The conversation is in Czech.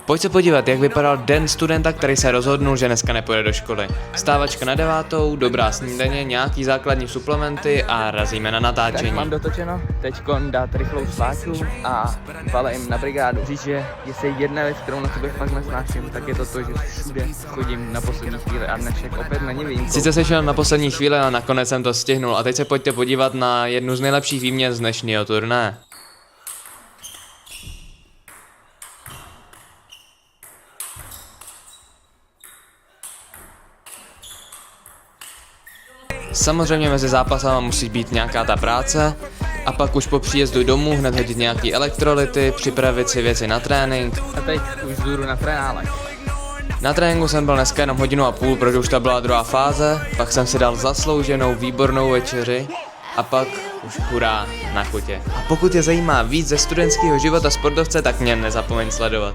Pojď se podívat, jak vypadal den studenta, který se rozhodnul, že dneska nepojede do školy. Stávačka na 9, dobrá snídaně, nějaký základní suplementy a razíme na natáčení. Tak mám dotočeno, teďkon dát rychlou sváču a valím na brigádu. Říct, že jestli jedna věc, kterou na sobě fakt nesnáším, tak je to, že všude chodím na poslední chvíli a dnešek opět není výjimkou. Sice se šel na poslední chvíli, ale nakonec jsem to stihnul a teď se pojďte podívat na jednu z nejlepších výměn z dnešního turné. Samozřejmě mezi zápasama musí být nějaká ta práce a pak už po příjezdu domů hned hodit nějaký elektrolyty, připravit si věci na trénink. A teď už jdu na trenále. Na tréninku jsem byl dneska jenom 1,5 hodiny, protože už to byla druhá fáze, pak jsem si dal zaslouženou výbornou večeři a pak už hurá na chutě. A pokud tě zajímá víc ze studentského života sportovce, tak mě nezapomeň sledovat.